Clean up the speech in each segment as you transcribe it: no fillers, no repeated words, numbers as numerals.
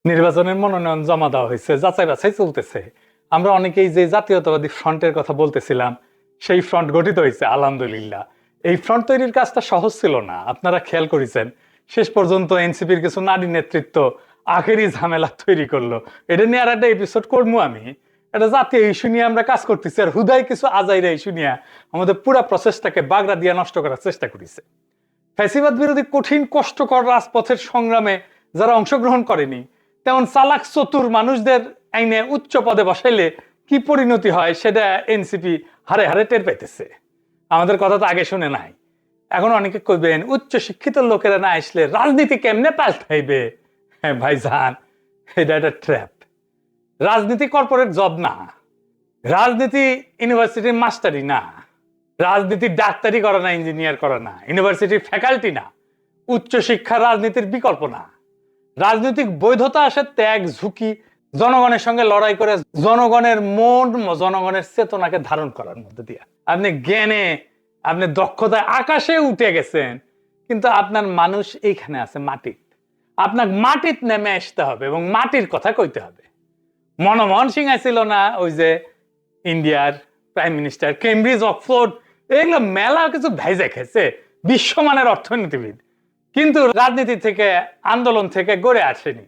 নির্বাচনের মনোনয়ন জমা দেওয়া হয়েছে, যাচাই বাছাই চলতেছে। আমরা অনেকেই যে জাতীয়তাবাদী ফ্রন্টের কথা বলতেছিলাম, সেই ফ্রন্ট গঠিত হয়েছে আলহামদুলিল্লাহ। এই ফ্রন্ট তৈরির কাজটা সহজ ছিল না, আপনারা খেয়াল করেছেন। শেষ পর্যন্ত এনসিপির কিছু নারী নেতৃত্ব আখেরি ঝামেলা তৈরি করলো। এটা নিয়ে আর একটা এপিসোড করবো আমি। এটা জাতীয় ইস্যু নিয়ে আমরা কাজ করতেছি, আর হুদাই কিছু আজাইরা ইস্যু নিয়ে আমাদের পুরো প্রসেসটাকে বাগড়া দিয়ে নষ্ট করার চেষ্টা করেছে। ফ্যাসিবাদ বিরোধী কঠিন কষ্টকর রাজপথের সংগ্রামে যারা অংশগ্রহণ করেনি, তেমন চালাক চতুর মানুষদের আইনে উচ্চ পদে বসাইলে কি পরিণতি হয় সেটা এনসিপি হারে হারে টের পাইতেছে। আমাদের কথা তো আগে শুনে নাই। এখন অনেকে কইবেন উচ্চ শিক্ষিত লোকেরা না আসলে রাজনীতি কেমনে পাল্টাইবে। হ্যাঁ ভাইজান, এটা একটা ট্র্যাপ। রাজনীতি কর্পোরেট জব না, রাজনীতি ইউনিভার্সিটির মাস্টারি না, রাজনীতি ডাক্তারি করে না, ইঞ্জিনিয়ার করে না, ইউনিভার্সিটির ফ্যাকাল্টি না, উচ্চশিক্ষা রাজনীতির বিকল্প না। রাজনৈতিক বৈধতা আসে ত্যাগ, ঝুঁকি, জনগণের সঙ্গে লড়াই করে জনগণের মন, জনগণের চেতনাকে ধারণ করার মধ্যে দিয়ে। আপনি জ্ঞানে, আপনি দক্ষতায় আকাশে উঠে গেছেন, কিন্তু আপনার মানুষ এইখানে আছে মাটির। আপনার মাটির নেমে আসতে হবে এবং মাটির কথা কইতে হবে। মনমোহন সিং ছিল না ওই যে ইন্ডিয়ার প্রাইম মিনিস্টার, কেমব্রিজ অক্সফোর্ড এগুলো মেলা কিছু ভেজে খেয়েছে, বিশ্বমানের অর্থনীতিবিদ, কিন্তু রাজনীতি থেকে আন্দোলন থেকে গড়ে আসেনি।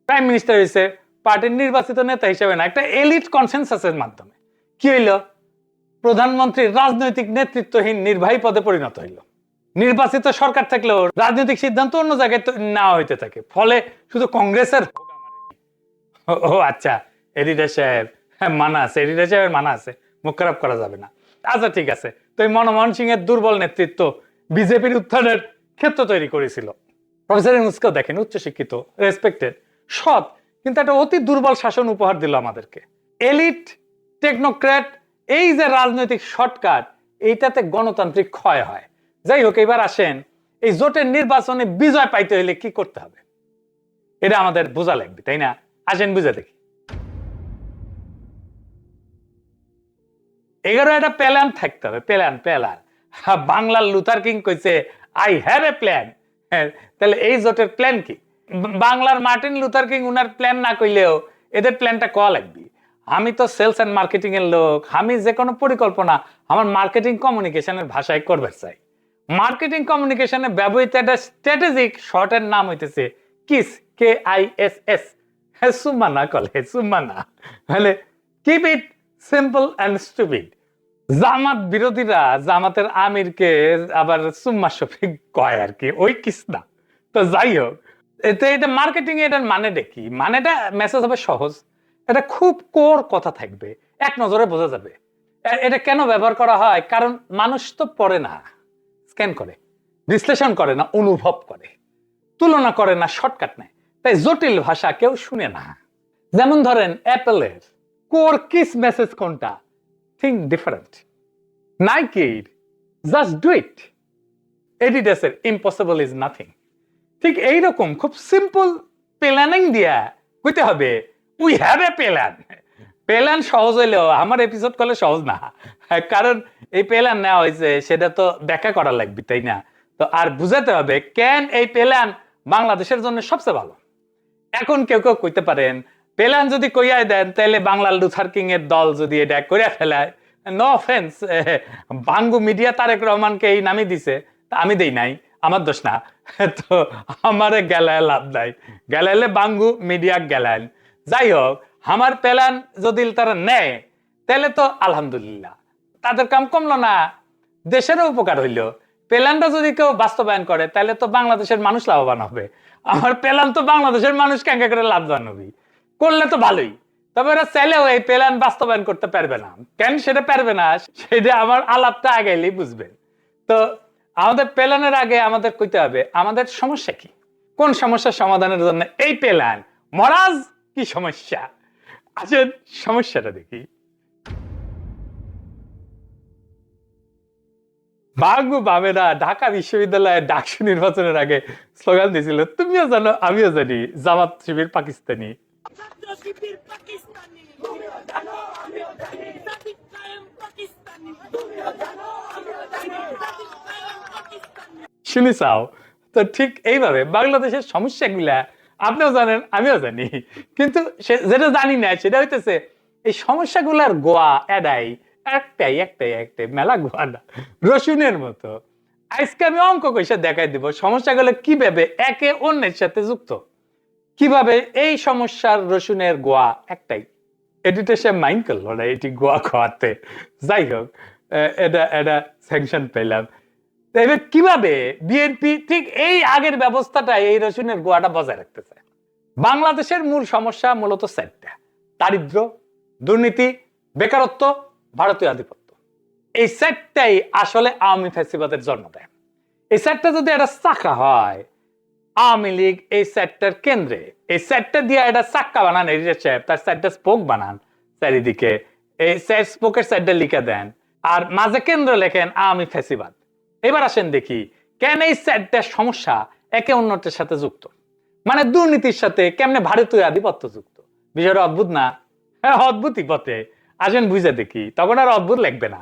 প্রাইম মিনিস্টার হয়েছে পার্টির নির্বাচিত নেতা হিসেবে না, একটা এলিট কনসেনসাসের মাধ্যমে। কি হইল? প্রধানমন্ত্রী রাজনৈতিক নেতৃত্বহীন নির্বাহী পদে পরিণত হইল। নির্বাচিত সরকার থাকলেও রাজনৈতিক সিদ্ধান্ত অন্য জায়গায় নেওয়া হইতে থাকে, ফলে শুধু কংগ্রেসের ও আচ্ছা, এডিটর সাহেব মানা আছে, এডিটর সাহেবের মানা আছে, মুখ খারাপ করা যাবে না। আচ্ছা ঠিক আছে, তো এই মনমোহন সিং এর দুর্বল নেতৃত্ব বিজেপির উত্থানের ক্ষেত্র তৈরি করেছিল। প্রফেসর ইউনূসকেও দেখেন, উচ্চশিক্ষিত, রেসপেক্টেড, সৎ, কিন্তু একটা অতি দুর্বল শাসন উপহার দিল আমাদেরকে। এলিট, টেকনোক্র্যাট, এই যে রাজনৈতিক শর্টকাট, এইটাতে গণতান্ত্রিক ক্ষয় হয়। যাই হোক, এবার আসেন এই জোটের নির্বাচনে বিজয় পাইতে হইলে কি করতে হবে, এটা আমাদের বোঝা লাগবে, তাই না? আসেন বুঝে দেখি। 11 একটা প্ল্যান থাকতে হবে, প্ল্যান। বাংলার লুথার কিং কইছে আই হ্যাভ এ প্ল্যান। তাহলে এই জোটের প্ল্যান কি? বাংলার মার্টিন লুথার কিং উনার প্ল্যান না কইলেও এদের প্ল্যানটা কওয়া লাগবে। আমি তো সেলস এন্ড মার্কেটিং এর লোক, আমি যে কোনো পরিকল্পনা আমার মার্কেটিং কমিউনিকেশনের ভাষায় করবে চাই। মার্কেটিং কমিউনিকেশনে ব্যবহৃত একটা স্ট্র্যাটেজিক শর্টের নাম হইতেছে কিস, KISS। হ্যাঁ, সুম্মা কলে সুম্মা, তাহলে keep it simple and stupid. Jamaat বিরোধীরা জামাতের আমিরকে আবার সুম্মা শফিক কয় আর কি, ওই কিস না। তো যাই হোক, এটা মার্কেটিং এটার মানেটা কি? মানেটা মেসেজ হবে সহজ, এটা খুব কোর কথা থাকবে, এক নজরে বোঝা যাবে। এটা কেন ব্যবহার করা হয়? কারণ মানুষ তো পড়ে না, স্ক্যান করে, বিশ্লেষণ করে না, অনুভব করে, তুলনা করে না, শর্টকাট নেয়। তাই জটিল ভাষা কেউ শুনে না। যেমন ধরেন অ্যাপেলের কোর কিস মেসেজ কোনটা? Think different. নাইকির জাস্ট ডু ইট। এডিডাসের ইম্পসিবল ইজ নাথিং। ঠিক এইরকম খুব সিম্পল প্ল্যানিং দিয়া কইতে হবে we have a plan. Plan সহজ হইলেও আমার এপিসোড করলে সহজ না, কারণ এই প্ল্যান নেওয়া হয়েছে সেটা তো ব্যাখ্যা করা লাগবে, তাই না? তো আর বুঝাতে হবে কেন এই প্ল্যান বাংলাদেশের জন্য সবচেয়ে ভালো। এখন কেউ কেউ কইতে পারেন প্ল্যান যদি কইয়াই দেন তাহলে বাংলার লুথার কিং এর দল যদি এটা কইরা ফেলায়, নো অফেন্স, বাঙ্গু মিডিয়া তারেক রহমানকে এই নামই দিছে, তা আমি দেই নাই, আমার দোষ না। তো আমারে গেলায় লাভ নাই, গেলাইলে বাঙ্গু মিডিয়া গেলাইন। যাই হোক, আমার প্ল্যান যদি তারা নেয় তাহলে তো আলহামদুলিল্লাহ, তাদের কাম কমলো না, দেশেরও উপকার হইল। প্ল্যানটা যদি কেউ বাস্তবায়ন করে তাহলে তো বাংলাদেশের মানুষ লাভবান হবে। আমার প্ল্যান তো বাংলাদেশের মানুষ কেঙ্কা করে লাভবান হবে, করলে তো ভালোই। তবে ওরা চাইলেও এই প্ল্যান বাস্তবায়ন করতে পারবে না। কেন সেটা পারবে না সেটা আমার আলাপটা আগাইলেই বুঝবেন। তো আমাদের প্ল্যানের আগে আমাদের কইতে হবে আমাদের সমস্যা কি, কোন সমস্যার সমাধানের জন্য এই প্ল্যান। মহারাজ কি সমস্যা? আসেন সমস্যাটা দেখি। বাঙ্গু বামেরা ঢাকা বিশ্ববিদ্যালয়ে ডাকসু নির্বাচনের আগে স্লোগান দিয়েছিল, তুমিও জানো আমিও জানি জামাত শিবির পাকিস্তানি। শুনি চাও? তো ঠিক এইভাবে বাংলাদেশের সমস্যাগুলা আপনিও জানেন, আমিও জানি, কিন্তু যেটা জানি না সেটা হইতেছে এই সমস্যাগুলার গোয়া এডাই একটাই একটাই একটাই, মেলা গোয়া না, রসুনের মতো। আজকে আমি অঙ্ক কইসা দেখাই দিব সমস্যাগুলো কিভাবে একে অন্যের সাথে যুক্ত, কিভাবে এই সমস্যার রসুনের গোয়া একটাই। এটিতে সে মাইন্ড করলো না এটি গোয়া খাওয়াতে, যাই হোক এটা এটা স্যাংশন পেলাম। এবার কিভাবে বিএনপি ঠিক এই আগের ব্যবস্থাটা এই রসুনের গোয়াটা বজায় রাখতেছে। বাংলাদেশের মূল সমস্যা মূলত চারটা: দারিদ্র, দুর্নীতি, বেকারত্ব, ভারতীয় আধিপত্য। এই চারটাই আসলে আওয়ামী ফ্যাসিবাদের জন্ম দেয়। এই চারটা যদি একটা চাকা হয়, আওয়ামী লীগ এই চারটার কেন্দ্রে, এই চারটা দিয়ে একটা চাক্কা বানান, তার চারটা স্পোক বানান চারিদিকে, এই চার স্পোকের চারটা লিখে দেন, আর মাঝে কেন্দ্র লেখেন আওয়ামী ফ্যাসিবাদ। এবার আসেন দেখি কেন এই চারটা সমস্যা একে অন্যটার সাথে যুক্ত। মানে দুর্নীতির সাথে কেমনে ভারতীয় আধিপত্য যুক্ত। বিষয়টা অদ্ভুত না? হ্যাঁ, অদ্ভুতই পথে। আসেন বুঝে দেখি, তখন আর অদ্ভুত লাগবে না।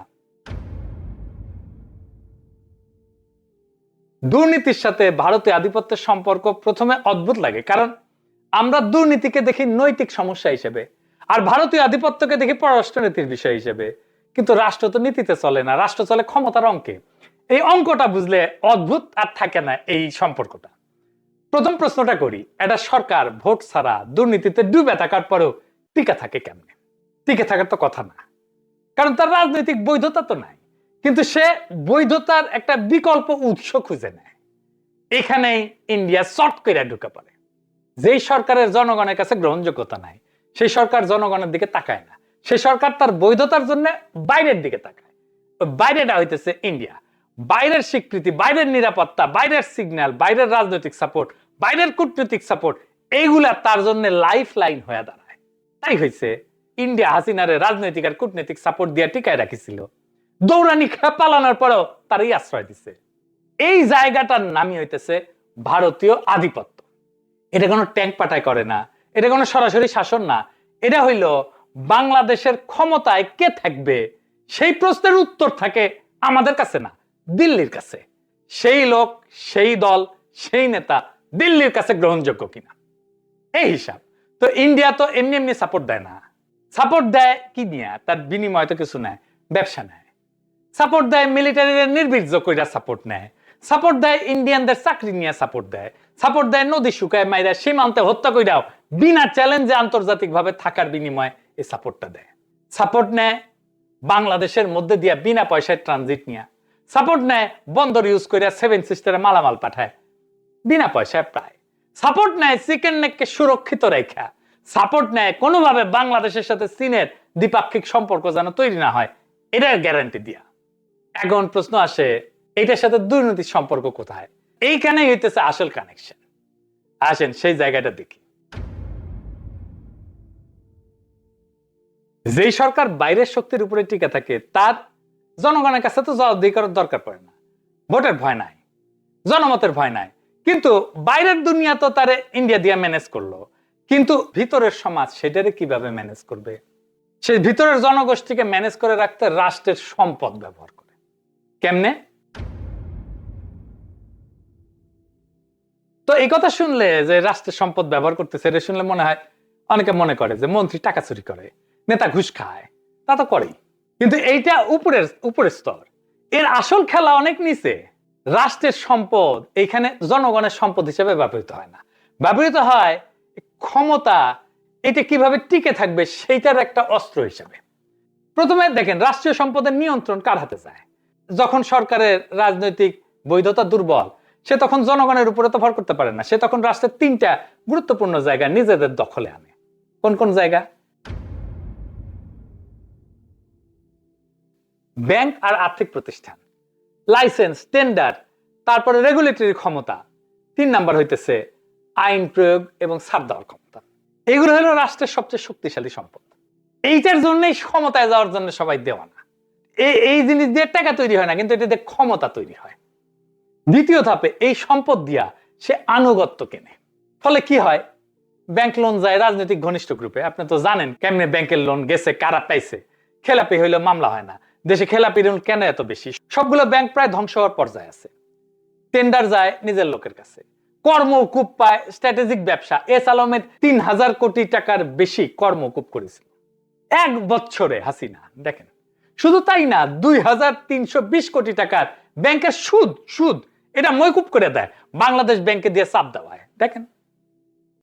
দুর্নীতির সাথে ভারতীয় আধিপত্যের সম্পর্ক প্রথমে অদ্ভুত লাগে, কারণ আমরা দুর্নীতিকে দেখি নৈতিক সমস্যা হিসেবে, আর ভারতীয় আধিপত্যকে দেখি পররাষ্ট্রনীতির বিষয় হিসেবে। কিন্তু রাষ্ট্র তো নীতিতে চলে না, রাষ্ট্র চলে ক্ষমতার অঙ্কে। এই অঙ্কটা বুঝলে অদ্ভুত আর থাকে না এই সম্পর্কটা। প্রথম প্রশ্নটা করি, একটা সরকার ভোট ছাড়া দুর্নীতিতে ডুবে থাকার পরেও টিকে থাকে কেমনে? টিকে থাকার তো কথা না, কারণ তার রাজনৈতিক বৈধতা তো নাই। কিন্তু সে বৈধতার একটা বিকল্প উৎস খুঁজে নেয়। এখানেই ইন্ডিয়া শর্ট করে ঢুকে পড়ে। যেই সরকারের জনগণের কাছে গ্রহণযোগ্যতা নাই, সেই সরকার জনগণের দিকে তাকায় না, সেই সরকার তার বৈধতার জন্য বাইরের দিকে তাকায়। বাইরেটা হইতেছে ইন্ডিয়া। বাইরের স্বীকৃতি, বাইরের নিরাপত্তা, বাইরের সিগন্যাল, বাইরের রাজনৈতিক সাপোর্ট, বাইরের কূটনৈতিক সাপোর্ট, এইগুলা তার জন্য লাইফ লাইন হয়ে দাঁড়ায়। তাই হয়েছে ইন্ডিয়া হাসিনারে রাজনৈতিক আর কূটনৈতিক সাপোর্ট দিয়ে টিকায় রাখিছিল। দৌড়ানি পালানোর পরেও তারই আশ্রয় দিছে। এই জায়গাটার নামই হইতেছে ভারতীয় আধিপত্য। এটা কোনো ট্যাঙ্ক পাঠায় করে না, এটা কোনো সরাসরি শাসন না। এটা হইল বাংলাদেশের ক্ষমতায় কে থাকবে সেই প্রশ্নের উত্তর থাকে আমাদের কাছে না, দিল্লির কাছে। সেই লোক, সেই দল, সেই নেতা দিল্লির কাছে গ্রহণযোগ্য কিনা, এই হিসাব। তো ইন্ডিয়া তো এমনি এমনি সাপোর্ট দেয় না। সাপোর্ট দেয় কি নিয়ে? তার বিনিময় তো কিছু নেয়, ব্যবসা নেয়। সাপোর্ট দেয় মিলিটারির নির্বীর্য কইরা সাপোর্ট নেয়। সাপোর্ট দেয় ইন্ডিয়ানদের চাকরি নিয়ে সাপোর্ট দেয়। সাপোর্ট দেয় নদী শুকায় মাইরা সীমান্তে হত্যা কইরাও বিনা চ্যালেঞ্জে আন্তর্জাতিক ভাবে থাকার বিনিময়ে এই সাপোর্টটা দেয়। সাপোর্ট নেয় বাংলাদেশের মধ্যে দিয়া বিনা পয়সায় ট্রানজিট নিয়ে। সাপোর্ট নেয় বন্দর ইউজ কইরা সেভেন সিস্টারে মালামাল পাঠায় বিনা পয়সায় প্রায়। সাপোর্ট নেয় চিকেন নেককে সুরক্ষিত রেখা। সাপোর্ট নেয় কোনোভাবে বাংলাদেশের সাথে চীনের দ্বিপাক্ষিক সম্পর্ক যেন তৈরি না হয়, এটার গ্যারান্টি দিয়া। এখন প্রশ্ন আসে, এটার সাথে দুর্নীতির সম্পর্ক কোথায়? এইখানেই হইতেছে আসল কানেকশন। আসেন সেই জায়গাটা দেখি। যেই সরকার বাইরের শক্তির উপরে টিকে থাকে তার জনগণের কাছে তো জবাবদিহি করার দরকার পড়ে না। ভোটের ভয় নাই, জনমতের ভয় নাই। কিন্তু বাইরের দুনিয়া তো তারে ইন্ডিয়া দিয়ে ম্যানেজ করলো, কিন্তু ভিতরের সমাজ সেটারে কিভাবে ম্যানেজ করবে? সেই ভিতরের জনগোষ্ঠীকে ম্যানেজ করে রাখতে রাষ্ট্রের সম্পদ ব্যবহার করে। কেমনে? তো এই কথা শুনলে যে রাষ্ট্রের সম্পদ ব্যবহার করতেছে, এটা শুনলে মনে হয়, অনেকে মনে করে যে মন্ত্রী টাকা চুরি করে, নেতা ঘুষ খায়। তা তো করেই, কিন্তু এইটা উপরের স্তর। এর আসল খেলা অনেক নিচে। রাষ্ট্রের সম্পদ এইখানে জনগণের সম্পদ হিসেবে ব্যবহৃত হয় না, ব্যবহৃত হয় ক্ষমতা এটা কিভাবে টিকে থাকবে সেইটার একটা অস্ত্র হিসেবে। প্রথমে দেখেন রাষ্ট্রীয় সম্পদের নিয়ন্ত্রণ কার হাতে যায়? যখন সরকারের রাজনৈতিক বৈধতা দুর্বল, সে তখন জনগণের উপরে তো ভর করতে পারে না। সে তখন রাষ্ট্রের তিনটা গুরুত্বপূর্ণ জায়গা নিজেদের দখলে আনে। কোন কোন জায়গা? ব্যাংক আর আর্থিক প্রতিষ্ঠান, লাইসেন্স, টেন্ডার, তারপরে রেগুলেটরি ক্ষমতা, 3 নাম্বার হইতেছে আইন প্রয়োগ এবং ছাড় দেওয়ার ক্ষমতা। এগুলো হলো রাষ্ট্রের সবচেয়ে শক্তিশালী সম্পদ। এইটার জন্যই ক্ষমতায় যাওয়ার জন্য সবাই দেওয়া না। এই জিনিস দিয়ে টাকা তৈরি হয় না, কিন্তু এটা দিয়ে ক্ষমতা তৈরি হয়। দ্বিতীয় ধাপে এই সম্পদ দিয়া সে আনুগত্য কেনে। ফলে কি হয়? ব্যাংক লোন যায় রাজনৈতিক ঘনিষ্ঠ গ্রুপে। আপনি তো জানেন কেমনে ব্যাংকের লোন গেছে, কারা পাইছে। খেলাপি হইলে মামলা হয় না। দেশে খেলাপি লোন কেন এত বেশি? সবগুলো ব্যাংক প্রায় ধ্বংস হওয়ার পর্যায়ে আছে। টেন্ডার যায় নিজের লোকের কাছে, কর্মকূপ পায়, স্ট্র্যাটেজিক ব্যবসা। এস আলমের ৩,০০০ কোটি টাকার বেশি কর্মকূপ করেছিল 1 বছরে হাসিনা। দেখেন, শুধু তাই না, ২,৩২০ কোটি টাকার ব্যাংকের সুদ এটা ময়কুব করে দেয়, বাংলাদেশ ব্যাংকে দিয়ে চাপ দেওয়া হয়। দেখেন